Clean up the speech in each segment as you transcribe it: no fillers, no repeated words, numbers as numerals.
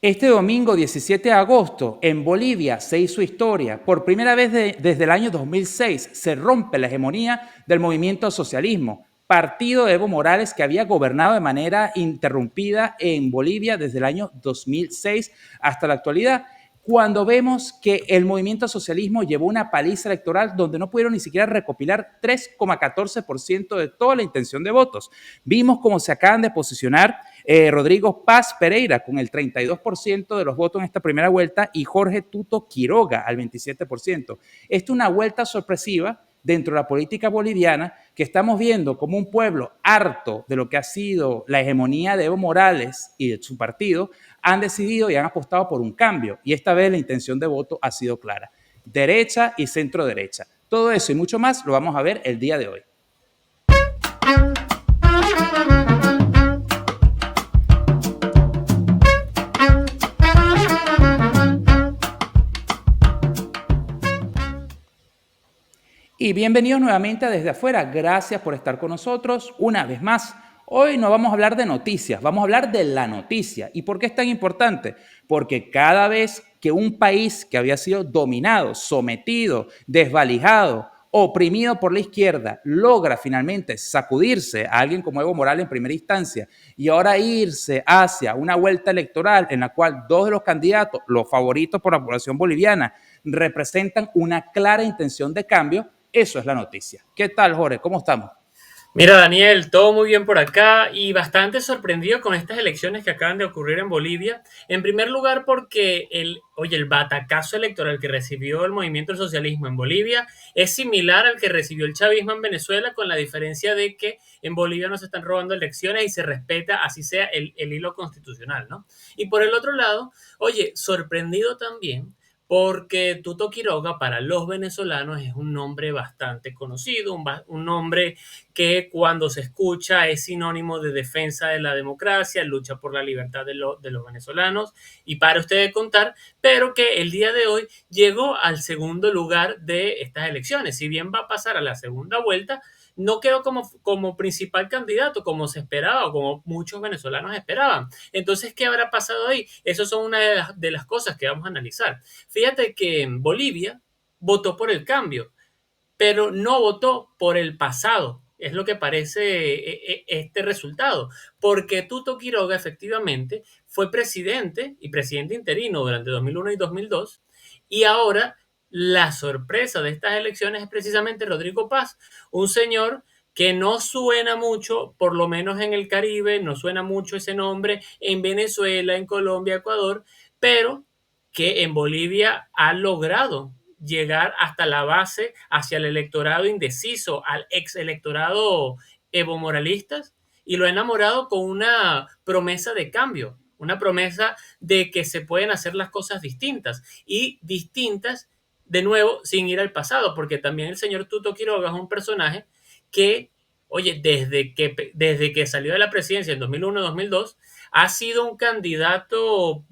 Este domingo 17 de agosto en Bolivia se hizo historia. Por primera vez desde el año 2006 se rompe la hegemonía del movimiento al socialismo, partido de Evo Morales que había gobernado de manera interrumpida en Bolivia desde el año 2006 hasta la actualidad, cuando vemos que el movimiento al socialismo llevó una paliza electoral donde no pudieron ni siquiera recopilar 3,14% de toda la intención de votos. Vimos cómo se acaban de posicionar Rodrigo Paz Pereira con el 32% de los votos en esta primera vuelta y Jorge Tuto Quiroga al 27%. Esta es una vuelta sorpresiva dentro de la política boliviana que estamos viendo como un pueblo harto de lo que ha sido la hegemonía de Evo Morales y de su partido, han decidido y han apostado por un cambio. Y esta vez la intención de voto ha sido clara. Derecha y centro derecha. Todo eso y mucho más lo vamos a ver el día de hoy. Y bienvenidos nuevamente a Desde Afuera. Gracias por estar con nosotros una vez más. Hoy no vamos a hablar de noticias, vamos a hablar de la noticia. ¿Y por qué es tan importante? Porque cada vez que un país que había sido dominado, sometido, desvalijado, oprimido por la izquierda, logra finalmente sacudirse a alguien como Evo Morales en primera instancia y ahora irse hacia una vuelta electoral en la cual dos de los candidatos, los favoritos por la población boliviana, representan una clara intención de cambio, eso es la noticia. ¿Qué tal, Jorge? ¿Cómo estamos? Mira, Daniel, todo muy bien por acá y bastante sorprendido con estas elecciones que acaban de ocurrir en Bolivia. En primer lugar, porque el batacazo electoral que recibió el movimiento del socialismo en Bolivia es similar al que recibió el chavismo en Venezuela, con la diferencia de que en Bolivia no se están robando elecciones y se respeta, así sea, el hilo constitucional, ¿no? Y por el otro lado, sorprendido también porque Tuto Quiroga para los venezolanos es un nombre bastante conocido, un nombre que cuando se escucha es sinónimo de defensa de la democracia, lucha por la libertad de los venezolanos y para ustedes contar, pero que el día de hoy llegó al segundo lugar de estas elecciones. Si bien va a pasar a la segunda vuelta, no quedó como principal candidato, como se esperaba o como muchos venezolanos esperaban. Entonces, ¿qué habrá pasado ahí? Esas son una de las cosas que vamos a analizar. Fíjate que en Bolivia votó por el cambio, pero no votó por el pasado. Es lo que parece este resultado, porque Tuto Quiroga efectivamente fue presidente y presidente interino durante 2001 y 2002, y ahora la sorpresa de estas elecciones es precisamente Rodrigo Paz, un señor que no suena mucho, por lo menos en el Caribe, no suena mucho ese nombre en Venezuela, en Colombia, Ecuador, pero que en Bolivia ha logrado llegar hasta la base, hacia el electorado indeciso, al ex electorado evo moralistas, y lo ha enamorado con una promesa de cambio, una promesa de que se pueden hacer las cosas distintas y distintas de nuevo sin ir al pasado, porque también el señor Tuto Quiroga es un personaje que, desde que salió de la presidencia en 2001-2002, ha sido un candidato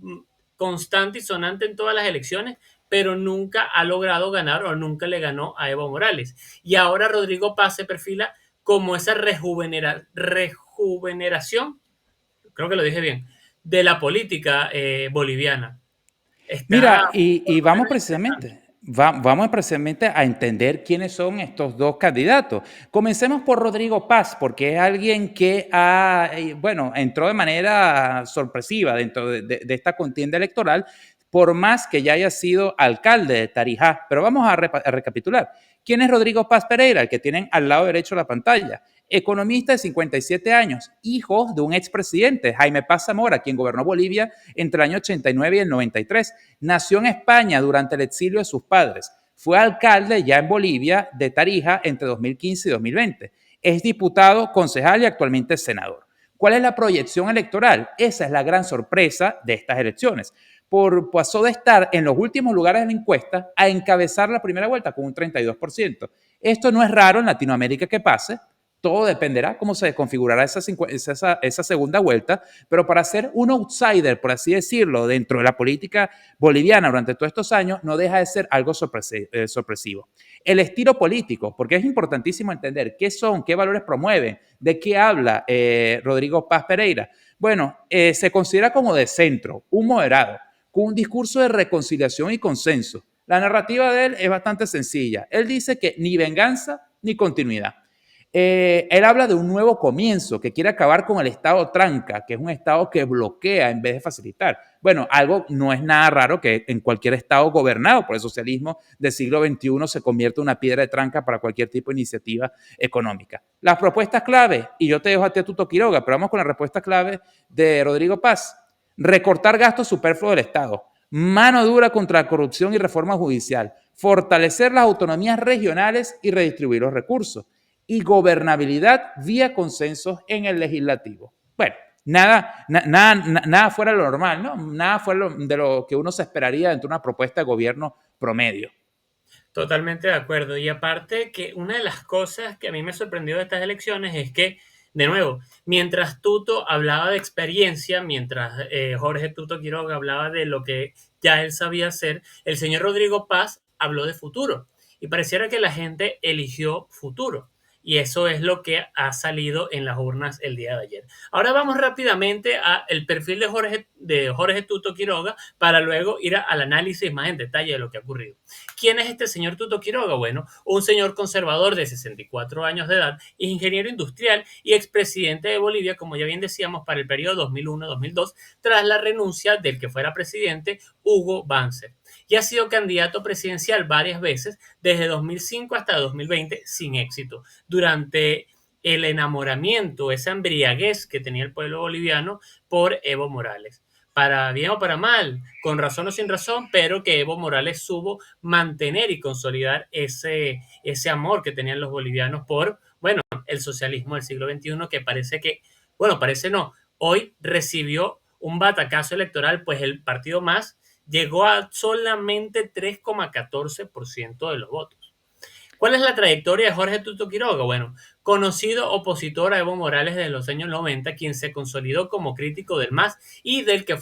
constante y sonante en todas las elecciones, pero nunca ha logrado ganar o nunca le ganó a Evo Morales. Y ahora Rodrigo Paz se perfila como esa rejuveneración, creo que lo dije bien, de la política boliviana. Está Mira, y por lo vamos menos interesante. vamos precisamente a entender quiénes son estos dos candidatos. Comencemos por Rodrigo Paz, porque es alguien que entró de manera sorpresiva dentro de esta contienda electoral, por más que ya haya sido alcalde de Tarijá. Pero vamos a recapitular. ¿Quién es Rodrigo Paz Pereira? El que tienen al lado derecho de la pantalla. Economista de 57 años, hijo de un expresidente, Jaime Paz Zamora, quien gobernó Bolivia entre el año 89 y el 93. Nació en España durante el exilio de sus padres. Fue alcalde ya en Bolivia de Tarija entre 2015 y 2020. Es diputado, concejal y actualmente senador. ¿Cuál es la proyección electoral? Esa es la gran sorpresa de estas elecciones. Pasó de estar en los últimos lugares de la encuesta a encabezar la primera vuelta con un 32%. Esto no es raro en Latinoamérica que pase. Todo dependerá cómo se configurará esa segunda vuelta, pero para ser un outsider, por así decirlo, dentro de la política boliviana durante todos estos años, no deja de ser algo sorpresivo. El estilo político, porque es importantísimo entender qué son, qué valores promueven, de qué habla Rodrigo Paz Pereira. Bueno, se considera como de centro, un moderado, con un discurso de reconciliación y consenso. La narrativa de él es bastante sencilla. Él dice que ni venganza ni continuidad. Él habla de un nuevo comienzo, que quiere acabar con el Estado tranca, que es un Estado que bloquea en vez de facilitar. Bueno, algo no es nada raro que en cualquier Estado gobernado por el socialismo del siglo XXI se convierta en una piedra de tranca para cualquier tipo de iniciativa económica. Las propuestas clave, y yo te dejo a ti a Tuto Quiroga, pero vamos con la respuesta clave de Rodrigo Paz. Recortar gastos superfluos del Estado, mano dura contra la corrupción y reforma judicial, fortalecer las autonomías regionales y redistribuir los recursos, y gobernabilidad vía consensos en el legislativo. Bueno, nada fuera de lo normal, ¿no? Nada fuera de lo que uno se esperaría dentro de una propuesta de gobierno promedio. Totalmente de acuerdo. Y aparte que una de las cosas que a mí me sorprendió de estas elecciones es que, de nuevo, mientras Tuto hablaba de experiencia, mientras Jorge Tuto Quiroga hablaba de lo que ya él sabía hacer, el señor Rodrigo Paz habló de futuro. Y pareciera que la gente eligió futuro. Y eso es lo que ha salido en las urnas el día de ayer. Ahora vamos rápidamente al perfil de Jorge Tuto Quiroga para luego ir al análisis más en detalle de lo que ha ocurrido. ¿Quién es este señor Tuto Quiroga? Bueno, un señor conservador de 64 años de edad, ingeniero industrial y expresidente de Bolivia, como ya bien decíamos, para el periodo 2001-2002, tras la renuncia del que fuera presidente, Hugo Banzer. Y ha sido candidato presidencial varias veces, desde 2005 hasta 2020, sin éxito. Durante el enamoramiento, esa embriaguez que tenía el pueblo boliviano por Evo Morales, para bien o para mal, con razón o sin razón, pero que Evo Morales supo mantener y consolidar ese amor que tenían los bolivianos por, bueno, el socialismo del siglo XXI, que parece que, bueno, parece no, hoy recibió un batacazo electoral, pues el partido más llegó a solamente 3,14% de los votos. ¿Cuál es la trayectoria de Jorge Tuto Quiroga? Bueno, conocido opositor a Evo Morales desde los años 90, quien se consolidó como crítico del MAS y del que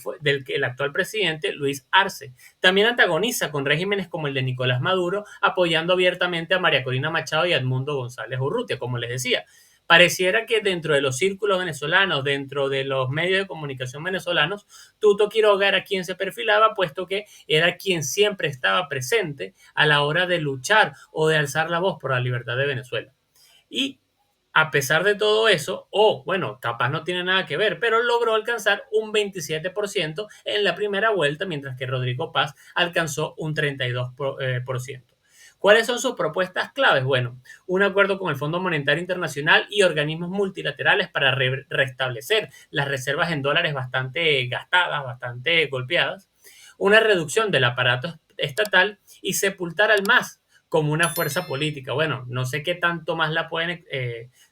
el actual presidente Luis Arce. También antagoniza con regímenes como el de Nicolás Maduro, apoyando abiertamente a María Corina Machado y a Edmundo González Urrutia, como les decía. Pareciera que dentro de los círculos venezolanos, dentro de los medios de comunicación venezolanos, Tuto Quiroga era quien se perfilaba, puesto que era quien siempre estaba presente a la hora de luchar o de alzar la voz por la libertad de Venezuela. Y a pesar de todo eso, o bueno, capaz no tiene nada que ver, pero logró alcanzar un 27% en la primera vuelta, mientras que Rodrigo Paz alcanzó un 32%. ¿Cuáles son sus propuestas claves? Bueno, un acuerdo con el Fondo Monetario Internacional y organismos multilaterales para restablecer las reservas en dólares bastante gastadas, bastante golpeadas, una reducción del aparato estatal y sepultar al MAS como una fuerza política. Bueno, no sé qué tanto más la pueden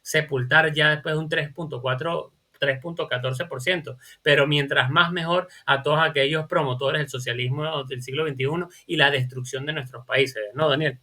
sepultar ya después de un 3,14%, pero mientras más mejor a todos aquellos promotores del socialismo del siglo XXI y la destrucción de nuestros países, ¿no, Daniel?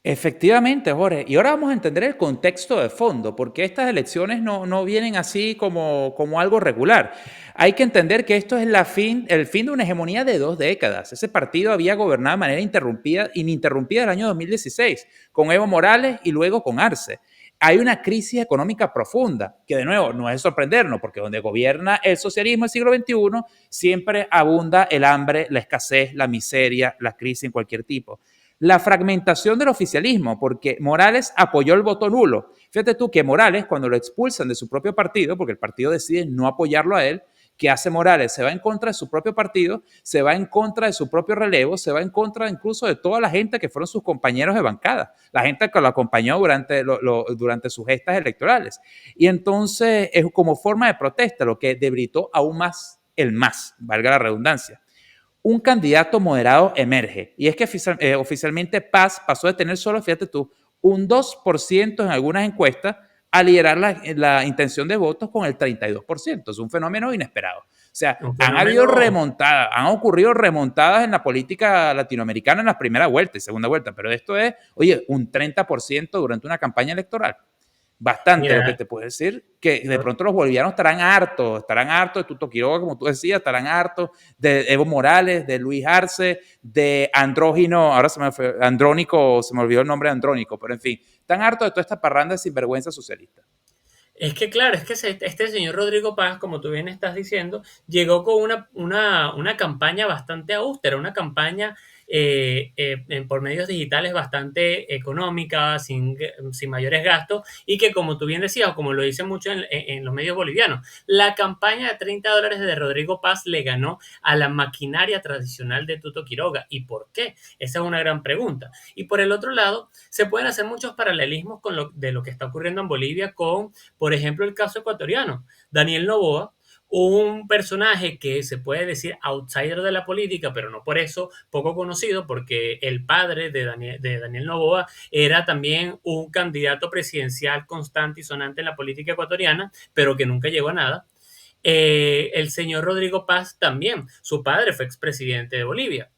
Efectivamente, Jorge. Y ahora vamos a entender el contexto de fondo, porque estas elecciones no vienen así como algo regular. Hay que entender que esto es el fin de una hegemonía de 2 décadas. Ese partido había gobernado de manera ininterrumpida el año 2016, con Evo Morales y luego con Arce. Hay una crisis económica profunda, que de nuevo no es sorprendernos, porque donde gobierna el socialismo del siglo XXI siempre abunda el hambre, la escasez, la miseria, la crisis en cualquier tipo. La fragmentación del oficialismo, porque Morales apoyó el voto nulo. Fíjate tú que Morales, cuando lo expulsan de su propio partido, porque el partido decide no apoyarlo a él, ¿qué hace Morales? Se va en contra de su propio partido, se va en contra de su propio relevo, se va en contra incluso de toda la gente que fueron sus compañeros de bancada, la gente que lo acompañó durante sus gestas electorales. Y entonces es como forma de protesta, lo que debilitó aún más el MAS, valga la redundancia. Un candidato moderado emerge. Y es que oficialmente Paz pasó de tener solo, fíjate tú, un 2% en algunas encuestas a liderar la intención de votos con el 32%. Es un fenómeno inesperado. O sea, Un han habido fenómeno. remontadas, han ocurrido remontadas en la política latinoamericana en la primera vuelta y segunda vuelta, pero esto es, oye, un 30% durante una campaña electoral. Bastante lo que Mira, te puedo decir, que de pronto los bolivianos estarán hartos de Tuto Quiroga, como tú decías, estarán hartos de Evo Morales, de Luis Arce, de Andrógino, ahora se me fue, Andrónico, se me olvidó el nombre de Andrónico, pero en fin, están hartos de toda esta parranda de sinvergüenza socialista. Es que claro, es que este señor Rodrigo Paz, como tú bien estás diciendo, llegó con una campaña bastante austera, una campaña por medios digitales bastante económica, sin mayores gastos, y que como tú bien decías, o como lo dicen mucho en los medios bolivianos, la campaña de $30 de Rodrigo Paz le ganó a la maquinaria tradicional de Tuto Quiroga. ¿Y por qué? Esa es una gran pregunta. Y por el otro lado, se pueden hacer muchos paralelismos de lo que está ocurriendo en Bolivia con, por ejemplo, el caso ecuatoriano. Daniel Noboa, un personaje que se puede decir outsider de la política, pero no por eso poco conocido, porque el padre de Daniel Noboa era también un candidato presidencial constante y sonante en la política ecuatoriana, pero que nunca llegó a nada. El señor Rodrigo Paz también, su padre fue expresidente de Bolivia.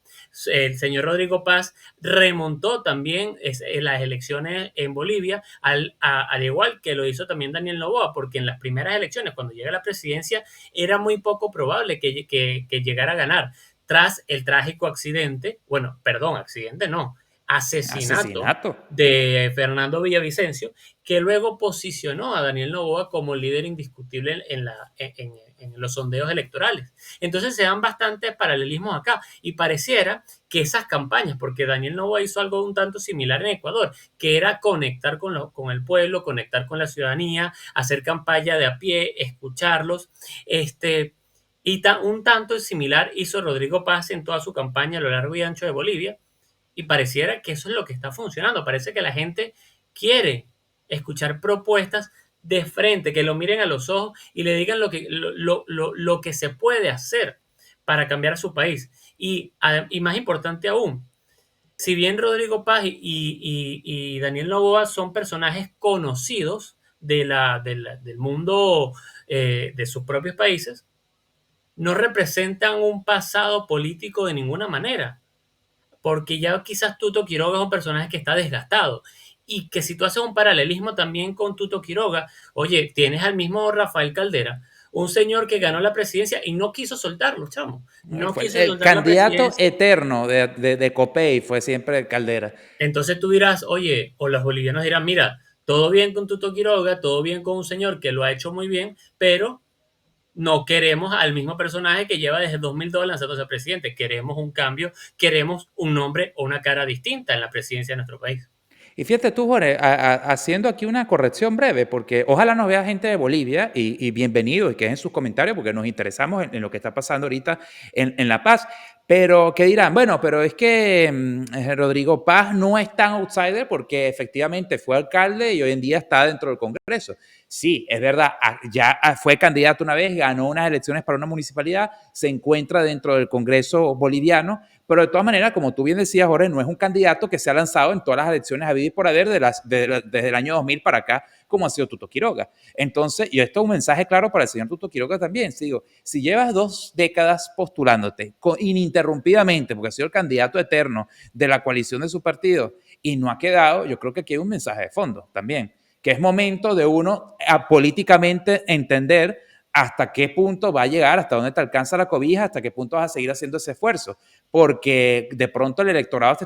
El señor Rodrigo Paz remontó también las elecciones en Bolivia, al igual que lo hizo también Daniel Noboa, porque en las primeras elecciones, cuando llega a la presidencia, era muy poco probable que llegara a ganar. Tras el trágico accidente, bueno, perdón, accidente no, asesinato Asesinato. de Fernando Villavicencio, que luego posicionó a Daniel Noboa como líder indiscutible en los sondeos electorales. Entonces se dan bastantes paralelismos acá y pareciera que esas campañas, porque Daniel Noboa hizo algo un tanto similar en Ecuador, que era conectar con el pueblo, conectar con la ciudadanía, hacer campaña de a pie, escucharlos, un tanto similar hizo Rodrigo Paz en toda su campaña a lo largo y ancho de Bolivia, y pareciera que eso es lo que está funcionando. Parece que la gente quiere escuchar propuestas de frente, que lo miren a los ojos y le digan lo que se puede hacer para cambiar su país. Y más importante aún, si bien Rodrigo Paz y Daniel Noboa son personajes conocidos del mundo de sus propios países, no representan un pasado político de ninguna manera, porque ya quizás Tuto Quiroga es un personaje que está desgastado. Y que si tú haces un paralelismo también con Tuto Quiroga, oye, tienes al mismo Rafael Caldera, un señor que ganó la presidencia y no quiso soltarlo, chamo. No Fue quiso el soltar la candidato presidencia. eterno de Copey, fue siempre Caldera. Entonces tú dirás, oye, o los bolivianos dirán, mira, todo bien con Tuto Quiroga, todo bien con un señor que lo ha hecho muy bien, pero no queremos al mismo personaje que lleva desde 2002 lanzándose a presidente. Queremos un cambio, queremos un nombre o una cara distinta en la presidencia de nuestro país. Y fíjate tú, Jorge, haciendo aquí una corrección breve, porque ojalá nos vea gente de Bolivia y bienvenido y que en sus comentarios, porque nos interesamos en lo que está pasando ahorita en La Paz. Pero que dirán, bueno, pero es que Rodrigo Paz no es tan outsider porque efectivamente fue alcalde y hoy en día está dentro del Congreso. Sí, es verdad, ya fue candidato una vez, ganó unas elecciones para una municipalidad, se encuentra dentro del Congreso boliviano, pero de todas maneras, como tú bien decías, Jorge, no es un candidato que se ha lanzado en todas las elecciones habidas y por haber desde el año 2000 para acá, como ha sido Tuto Quiroga. Entonces, y esto es un mensaje claro para el señor Tuto Quiroga también. Digo, si llevas 2 décadas postulándote ininterrumpidamente, porque ha sido el candidato eterno de la coalición de su partido y no ha quedado, yo creo que aquí hay un mensaje de fondo también, que es momento de uno políticamente entender hasta qué punto va a llegar, hasta dónde te alcanza la cobija, hasta qué punto vas a seguir haciendo ese esfuerzo, porque de pronto el electorado te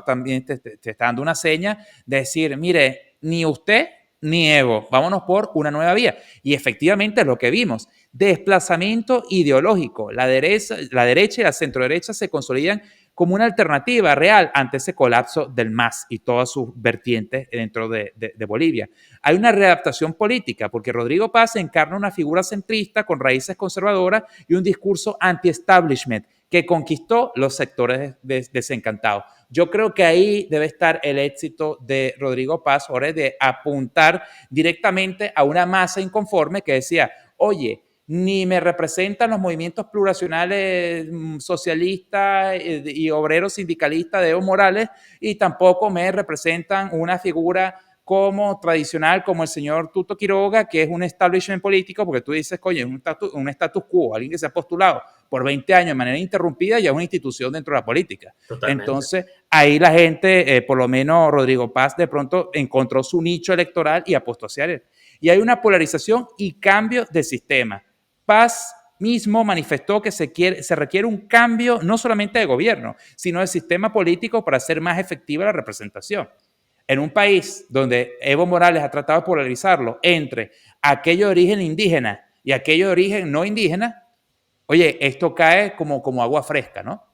está dando una seña de decir, mire, ni usted ni Evo, vámonos por una nueva vía. Y efectivamente es lo que vimos, desplazamiento ideológico, la derecha y la centroderecha se consolidan como una alternativa real ante ese colapso del MAS y todas sus vertientes dentro de Bolivia. Hay una readaptación política, porque Rodrigo Paz encarna una figura centrista con raíces conservadoras y un discurso anti-establishment que conquistó los sectores desencantados. Yo creo que ahí debe estar el éxito de Rodrigo Paz, ahora de apuntar directamente a una masa inconforme que decía, oye, ni me representan los movimientos pluracionales socialistas y obreros sindicalistas de Evo Morales, y tampoco me representan una figura como tradicional como el señor Tuto Quiroga, que es un establishment político, porque tú dices, coño, es un status quo, alguien que se ha postulado por 20 años de manera interrumpida y es una institución dentro de la política. Totalmente. Entonces, ahí la gente, por lo menos Rodrigo Paz, de pronto encontró su nicho electoral y apostó hacia él. Y hay una polarización y cambio de sistema. Paz mismo manifestó que se requiere un cambio no solamente de gobierno, sino de sistema político para hacer más efectiva la representación. En un país donde Evo Morales ha tratado de polarizarlo entre aquello de origen indígena y aquello de origen no indígena, oye, esto cae como agua fresca, ¿no?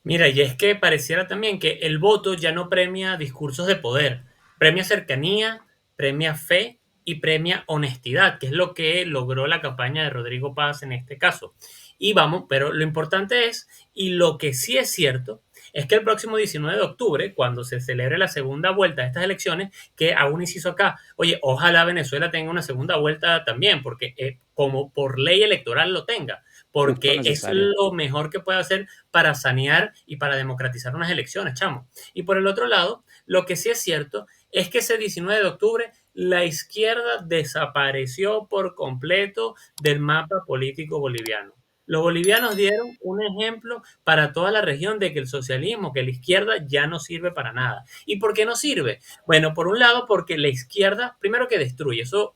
Mira, y es que pareciera también que el voto ya no premia discursos de poder, premia cercanía, premia fe y premia honestidad, que es lo que logró la campaña de Rodrigo Paz en este caso. Y vamos, pero lo importante es, y lo que sí es cierto, es que el próximo 19 de octubre, cuando se celebre la segunda vuelta de estas elecciones, que aún inciso acá, oye, ojalá Venezuela tenga una segunda vuelta también, porque como por ley electoral lo tenga, Justo porque es necesario. lo mejor que puede hacer para sanear y para democratizar unas elecciones, chamo. Y por el otro lado, lo que sí es cierto es que ese 19 de octubre la izquierda desapareció por completo del mapa político boliviano. Los bolivianos dieron un ejemplo para toda la región de que el socialismo, que la izquierda ya no sirve para nada. ¿Y por qué no sirve? Bueno, por un lado, porque la izquierda, primero que destruye, eso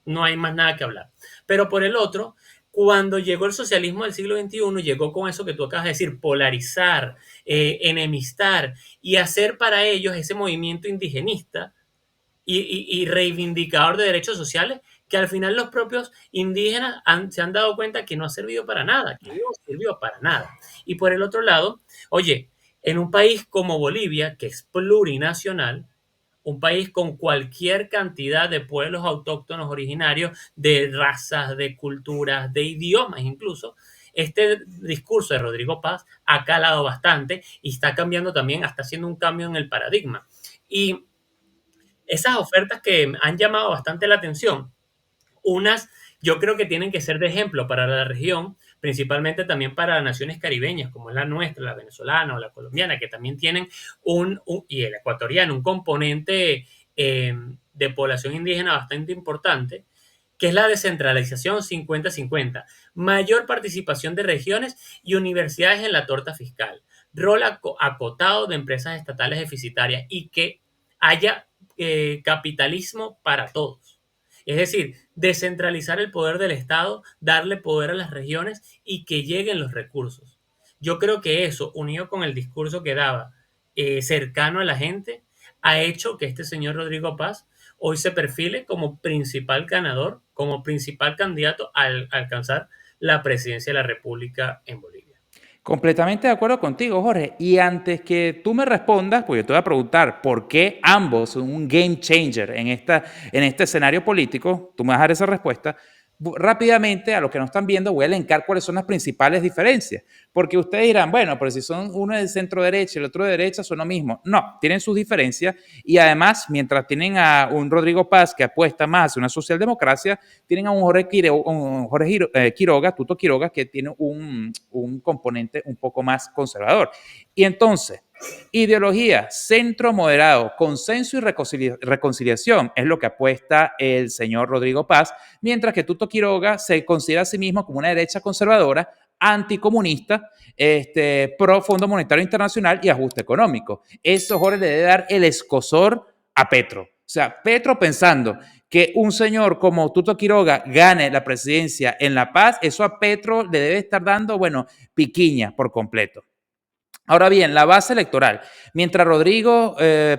no hay más nada que hablar. Pero por el otro, cuando llegó el socialismo del siglo XXI, llegó con eso que tú acabas de decir, polarizar, enemistar y hacer para ellos ese movimiento indigenista y reivindicador de derechos sociales, que al final los propios indígenas se han dado cuenta que no ha servido para nada, que no sirvió para nada. Y por el otro lado, oye, en un país como Bolivia, que es plurinacional, un país con cualquier cantidad de pueblos autóctonos originarios, de razas, de culturas, de idiomas incluso, este discurso de Rodrigo Paz ha calado bastante y está cambiando también, está haciendo un cambio en el paradigma. Y esas ofertas que han llamado bastante la atención, unas yo creo que tienen que ser de ejemplo para la región, principalmente también para naciones caribeñas como es la nuestra, la venezolana o la colombiana, que también tienen y el ecuatoriano, un componente de población indígena bastante importante, que es la descentralización 50-50, mayor participación de regiones y universidades en la torta fiscal, rol acotado de empresas estatales deficitarias y que haya capitalismo para todos. Es decir, descentralizar el poder del Estado, darle poder a las regiones y que lleguen los recursos. Yo creo que eso, unido con el discurso que daba cercano a la gente, ha hecho que este señor Rodrigo Paz hoy se perfile como principal ganador, como principal candidato al alcanzar la presidencia de la República en Bolivia. Completamente de acuerdo contigo, Jorge. Y antes que tú me respondas, pues yo te voy a preguntar por qué ambos son un game changer en este escenario político. Tú me vas a dar esa respuesta. Rápidamente, a los que no están viendo, voy a elencar cuáles son las principales diferencias. Porque ustedes dirán, bueno, pero si son uno de centro derecha y el otro de derecha, son lo mismo. No, tienen sus diferencias. Y además, mientras tienen a un Rodrigo Paz que apuesta más hacia una socialdemocracia, tienen a un Quiroga, Tuto Quiroga, que tiene un componente un poco más conservador. Y entonces, ideología, centro moderado, consenso y reconciliación es lo que apuesta el señor Rodrigo Paz, mientras que Tuto Quiroga se considera a sí mismo como una derecha conservadora, anticomunista, pro Fondo Monetario Internacional y ajuste económico. Eso, Jorge, le debe dar el escozor a Petro. O sea, Petro pensando que un señor como Tuto Quiroga gane la presidencia en La Paz, eso a Petro le debe estar dando, bueno, piquiña por completo. Ahora bien, la base electoral. Mientras Rodrigo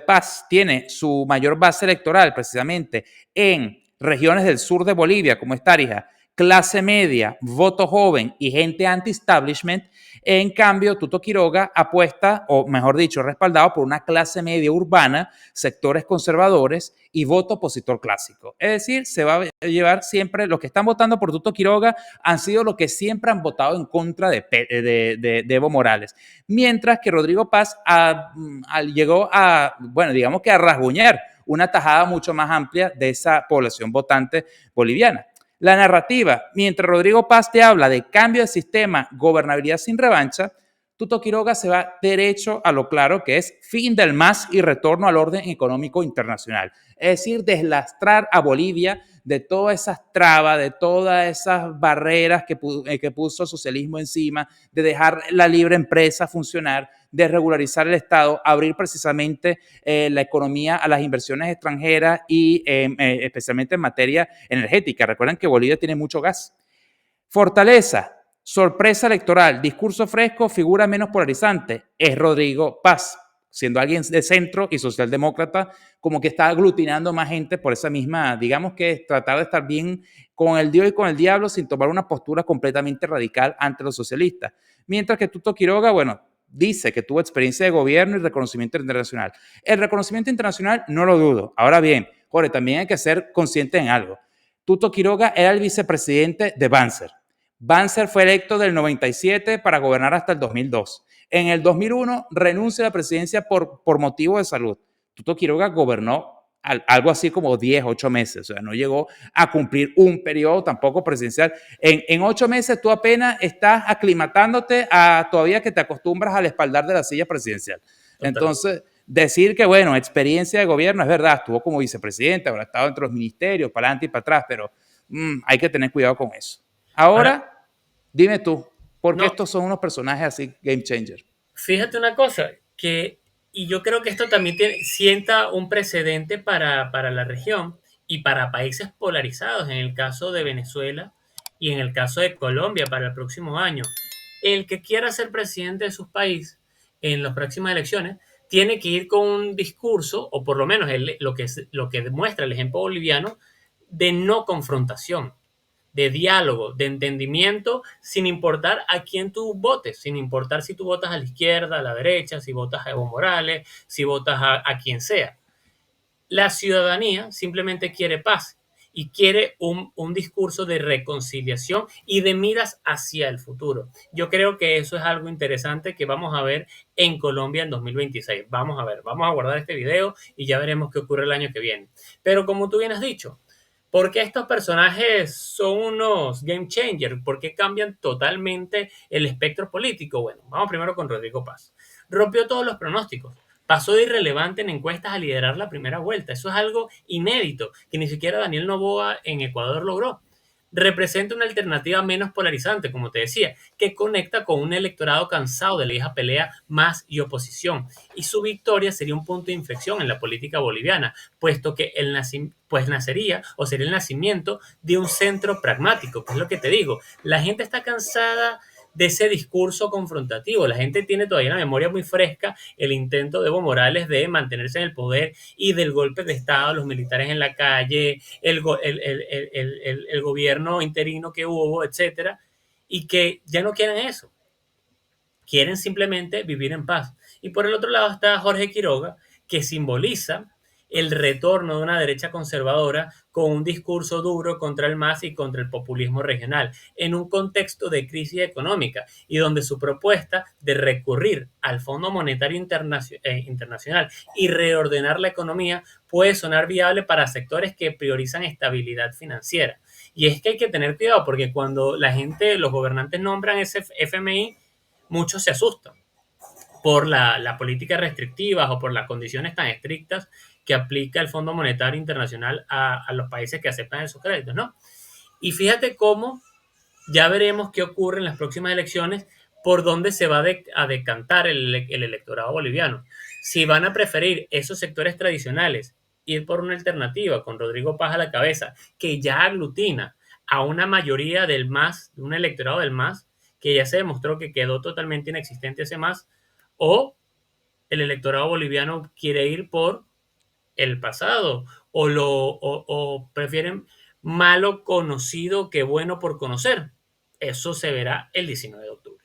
Paz tiene su mayor base electoral precisamente en regiones del sur de Bolivia, como es Tarija, clase media, voto joven y gente anti-establishment, en cambio, Tuto Quiroga apuesta, o mejor dicho, respaldado por una clase media urbana, sectores conservadores y voto opositor clásico. Es decir, se va a llevar siempre, los que están votando por Tuto Quiroga han sido los que siempre han votado en contra de Evo Morales. Mientras que Rodrigo Paz llegó a, bueno, digamos que a rasguñar una tajada mucho más amplia de esa población votante boliviana. La narrativa, mientras Rodrigo Paz te habla de cambio de sistema, gobernabilidad sin revancha, Tuto Quiroga se va derecho a lo claro que es fin del MAS y retorno al orden económico internacional. Es decir, deslastrar a Bolivia de todas esas trabas, de todas esas barreras que puso el socialismo encima, de dejar la libre empresa funcionar, de regularizar el Estado, abrir precisamente la economía a las inversiones extranjeras y especialmente en materia energética. Recuerden que Bolivia tiene mucho gas. Fortaleza, sorpresa electoral, discurso fresco, figura menos polarizante, es Rodrigo Paz. siendo alguien de centro y socialdemócrata, como que está aglutinando más gente por esa misma, digamos que es tratar de estar bien con el Dios y con el diablo sin tomar una postura completamente radical ante los socialistas. Mientras que Tuto Quiroga, bueno, dice que tuvo experiencia de gobierno y reconocimiento internacional. El reconocimiento internacional no lo dudo. Ahora bien, Jorge, también hay que ser consciente en algo. Tuto Quiroga era el vicepresidente de Banzer. Banzer fue electo del 97 para gobernar hasta el 2002. En el 2001 renuncia a la presidencia por motivo de salud. Tuto Quiroga gobernó algo así como 10, 8 meses, o sea, no llegó a cumplir un periodo tampoco presidencial. En 8 meses tú apenas estás aclimatándote a todavía que te acostumbras al espaldar de la silla presidencial. Total. Entonces, decir que, bueno, experiencia de gobierno, es verdad, estuvo como vicepresidente, habrá estado entre los ministerios, para adelante y para atrás, pero hay que tener cuidado con eso. Ahora, Ahora, dime tú, ¿por qué no, estos son unos personajes así game changer? fíjate una cosa, y yo creo que esto también sienta un precedente para la región y para países polarizados, en el caso de Venezuela y en el caso de Colombia para el próximo año. El que quiera ser presidente de su país en las próximas elecciones tiene que ir con un discurso, o por lo menos lo que demuestra el ejemplo boliviano, de no confrontación, de diálogo, de entendimiento, sin importar a quién tú votes, sin importar si tú votas a la izquierda, a la derecha, si votas a Evo Morales, si votas a quien sea. La ciudadanía simplemente quiere paz y quiere un discurso de reconciliación y de miras hacia el futuro. Yo creo que eso es algo interesante que vamos a ver en Colombia en 2026. Vamos a ver, vamos a guardar este video y ya veremos qué ocurre el año que viene. Pero como tú bien has dicho, ¿por qué estos personajes son unos game changers? ¿Por qué cambian totalmente el espectro político? Bueno, vamos primero con Rodrigo Paz. Rompió todos los pronósticos. Pasó de irrelevante en encuestas a liderar la primera vuelta. Eso es algo inédito que ni siquiera Daniel Noboa en Ecuador logró. Representa una alternativa menos polarizante, como te decía, que conecta con un electorado cansado de la vieja pelea más y oposición. Y su victoria sería un punto de inflexión en la política boliviana, puesto que pues nacería o sería el nacimiento de un centro pragmático, que es lo que te digo. La gente está cansada de ese discurso confrontativo. La gente tiene todavía en la memoria muy fresca el intento de Evo Morales de mantenerse en el poder y del golpe de Estado, los militares en la calle, el gobierno interino que hubo, etcétera, y que ya no quieren eso. Quieren simplemente vivir en paz. Y por el otro lado está Jorge Quiroga, que simboliza el retorno de una derecha conservadora con un discurso duro contra el MAS y contra el populismo regional, en un contexto de crisis económica y donde su propuesta de recurrir al Fondo Monetario Internacional y reordenar la economía puede sonar viable para sectores que priorizan estabilidad financiera. Y es que hay que tener cuidado porque cuando la gente, los gobernantes nombran ese FMI, muchos se asustan por la política restrictivas o por las condiciones tan estrictas que aplica el Fondo Monetario Internacional a los países que aceptan esos créditos, ¿no? Y fíjate cómo ya veremos qué ocurre en las próximas elecciones, por dónde se va a decantar el electorado boliviano. Si van a preferir esos sectores tradicionales, ir por una alternativa con Rodrigo Paz a la cabeza, que ya aglutina a una mayoría del MAS, un electorado del MAS, que ya se demostró que quedó totalmente inexistente ese MAS, o el electorado boliviano quiere ir por el pasado o prefieren malo conocido que bueno por conocer. Eso se verá el 19 de octubre.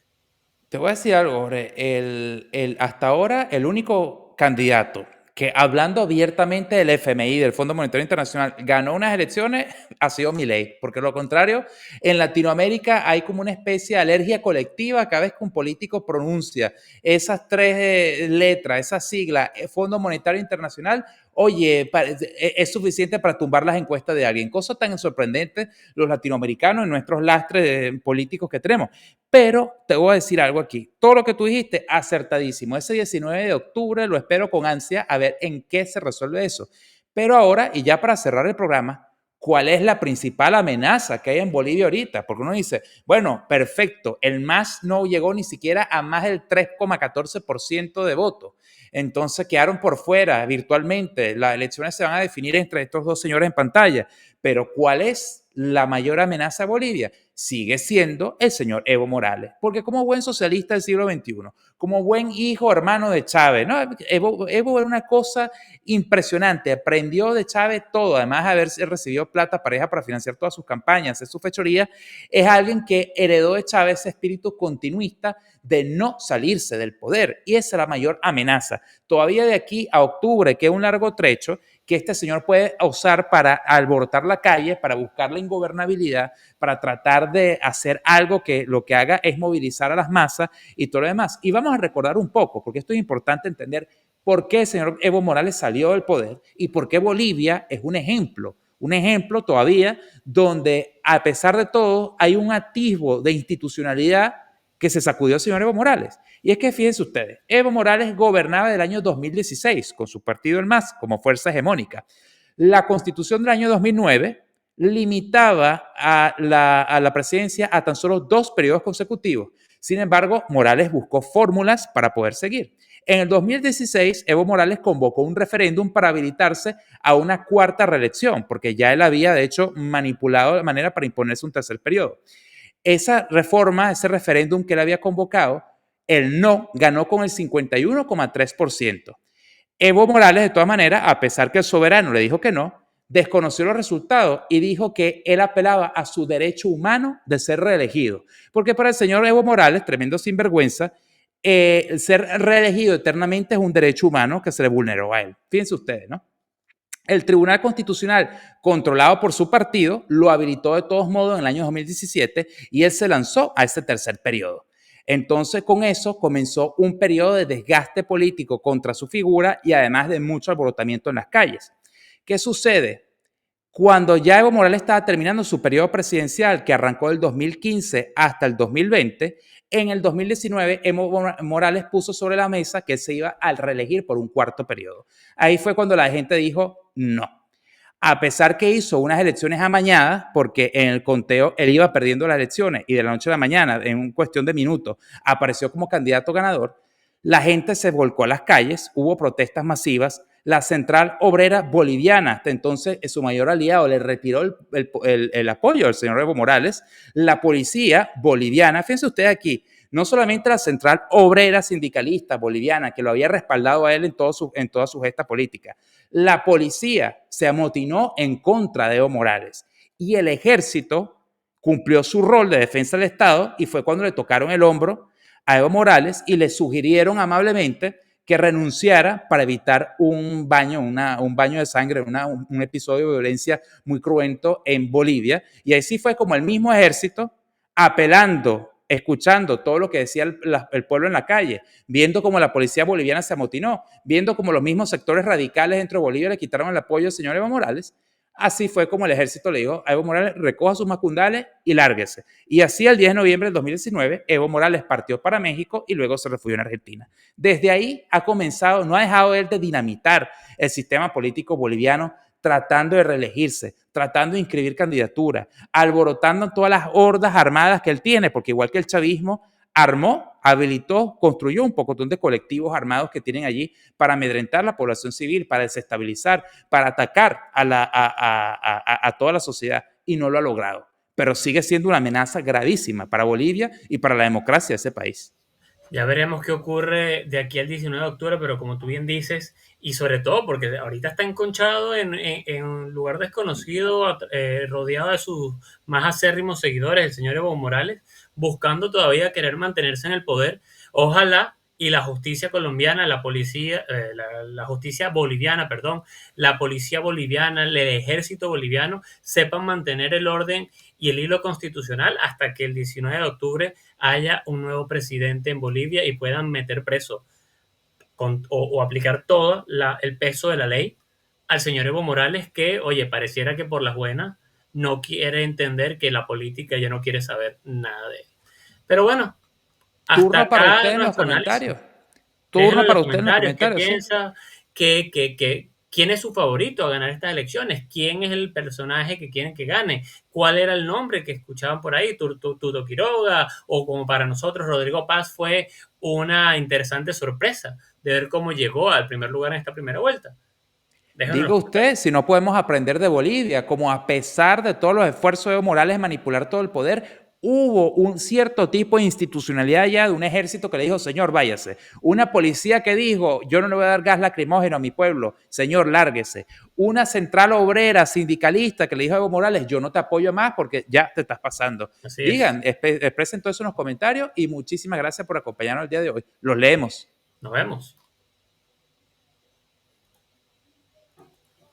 Te voy a decir algo, Jorge. Hasta ahora, el único candidato que, hablando abiertamente del FMI, del Fondo Monetario Internacional, ganó unas elecciones ha sido Milei. Porque lo contrario, en Latinoamérica hay como una especie de alergia colectiva cada vez que un político pronuncia esas tres letras, esas siglas, Fondo Monetario Internacional. Oye, es suficiente para tumbar las encuestas de alguien. Cosa tan sorprendente los latinoamericanos en nuestros lastres políticos que tenemos. Pero te voy a decir algo aquí. Todo lo que tú dijiste, acertadísimo. Ese 19 de octubre lo espero con ansia a ver en qué se resuelve eso. Pero ahora, y ya para cerrar el programa, ¿cuál es la principal amenaza que hay en Bolivia ahorita? Porque uno dice, bueno, perfecto, el MAS no llegó ni siquiera a más del 3,14% de votos. Entonces quedaron por fuera virtualmente. Las elecciones se van a definir entre estos dos señores en pantalla. Pero ¿cuál es la mayor amenaza a Bolivia? sigue siendo el señor Evo Morales, porque como buen socialista del siglo XXI, como buen hijo hermano de Chávez, ¿no? Evo era una cosa impresionante, aprendió de Chávez todo, además de haber recibido plata pareja para financiar todas sus campañas, hacer su fechoría, es alguien que heredó de Chávez ese espíritu continuista de no salirse del poder, y esa es la mayor amenaza. Todavía de aquí a octubre, que es un largo trecho, que este señor puede usar para alborotar la calle, para buscar la ingobernabilidad, para tratar de hacer algo que lo que haga es movilizar a las masas y todo lo demás. Y vamos a recordar un poco, porque esto es importante entender por qué el señor Evo Morales salió del poder y por qué Bolivia es un ejemplo todavía donde a pesar de todo hay un atisbo de institucionalidad que se sacudió el señor Evo Morales. Y es que fíjense ustedes, Evo Morales gobernaba del año 2016 con su partido el MAS como fuerza hegemónica. La constitución del año 2009 limitaba a la presidencia a tan solo 2 periodos consecutivos. Sin embargo, Morales buscó fórmulas para poder seguir. En el 2016, Evo Morales convocó un referéndum para habilitarse a una cuarta reelección, porque ya él había, de hecho, manipulado de manera para imponerse un tercer periodo. Esa reforma, ese referéndum que él había convocado, el no ganó con el 51,3%. Evo Morales, de todas maneras, a pesar que el soberano le dijo que no, desconoció los resultados y dijo que él apelaba a su derecho humano de ser reelegido. Porque para el señor Evo Morales, tremendo sinvergüenza, ser reelegido eternamente es un derecho humano que se le vulneró a él. Fíjense ustedes, ¿no? El Tribunal Constitucional, controlado por su partido, lo habilitó de todos modos en el año 2017 y él se lanzó a ese tercer periodo. Entonces, con eso comenzó un periodo de desgaste político contra su figura y además de mucho alborotamiento en las calles. ¿Qué sucede? Cuando ya Evo Morales estaba terminando su periodo presidencial, que arrancó del 2015 hasta el 2020, en el 2019 Evo Morales puso sobre la mesa que se iba a reelegir por un cuarto periodo. Ahí fue cuando la gente dijo no. A pesar que hizo unas elecciones amañadas, porque en el conteo él iba perdiendo las elecciones y de la noche a la mañana, en cuestión de minutos, apareció como candidato ganador, la gente se volcó a las calles, hubo protestas masivas, la Central Obrera Boliviana, hasta entonces su mayor aliado, le retiró el apoyo al señor Evo Morales, la policía boliviana, fíjense ustedes aquí, no solamente la Central Obrera Sindicalista Boliviana, que lo había respaldado a él en toda su gesta política, la policía se amotinó en contra de Evo Morales y el ejército cumplió su rol de defensa del Estado y fue cuando le tocaron el hombro a Evo Morales y le sugirieron amablemente que renunciara para evitar un baño de sangre, un episodio de violencia muy cruento en Bolivia. Y así fue como el mismo ejército, apelando, escuchando todo lo que decía el pueblo en la calle, viendo cómo la policía boliviana se amotinó, viendo cómo los mismos sectores radicales dentro de Bolivia le quitaron el apoyo al señor Evo Morales. Así fue como el ejército le dijo a Evo Morales, recoja sus macundales y lárguese. Y así el 10 de noviembre del 2019, Evo Morales partió para México y luego se refugió en Argentina. Desde ahí ha comenzado, no ha dejado él de dinamitar el sistema político boliviano, tratando de reelegirse, tratando de inscribir candidaturas, alborotando todas las hordas armadas que él tiene, porque igual que el chavismo, armó, habilitó, construyó un pocotón de colectivos armados que tienen allí para amedrentar la población civil, para desestabilizar, para atacar a toda la sociedad y no lo ha logrado. Pero sigue siendo una amenaza gravísima para Bolivia y para la democracia de ese país. Ya veremos qué ocurre de aquí al 19 de octubre, pero como tú bien dices, y sobre todo porque ahorita está enconchado en un lugar desconocido, rodeado de sus más acérrimos seguidores, el señor Evo Morales, buscando todavía querer mantenerse en el poder. Ojalá y la justicia colombiana, la policía, la justicia boliviana, perdón, la policía boliviana, el ejército boliviano sepan mantener el orden y el hilo constitucional hasta que el 19 de octubre haya un nuevo presidente en Bolivia y puedan meter preso o aplicar todo el peso de la ley al señor Evo Morales que, oye, pareciera que por las buenas no quiere entender que la política ya no quiere saber nada de él. Pero bueno, hasta Turno para acá usted en los nuestro análisis. comentarios. Déjenlo Turno en los para usted en los comentarios qué comentarios, sí. piensa, quién es su favorito a ganar estas elecciones, quién es el personaje que quieren que gane, cuál era el nombre que escuchaban por ahí, Tuto Quiroga, o como para nosotros Rodrigo Paz fue una interesante sorpresa de ver cómo llegó al primer lugar en esta primera vuelta. Déjenlo en Diga los usted comentarios. si no podemos aprender de Bolivia, como a pesar de todos los esfuerzos de Evo Morales de manipular todo el poder, hubo un cierto tipo de institucionalidad ya de un ejército que le dijo, señor, váyase. Una policía que dijo, yo no le voy a dar gas lacrimógeno a mi pueblo, señor, lárguese. Una central obrera sindicalista que le dijo a Evo Morales, yo no te apoyo más porque ya te estás pasando. Así es. Digan, expresen todo eso en los comentarios y muchísimas gracias por acompañarnos el día de hoy. Los leemos. Nos vemos.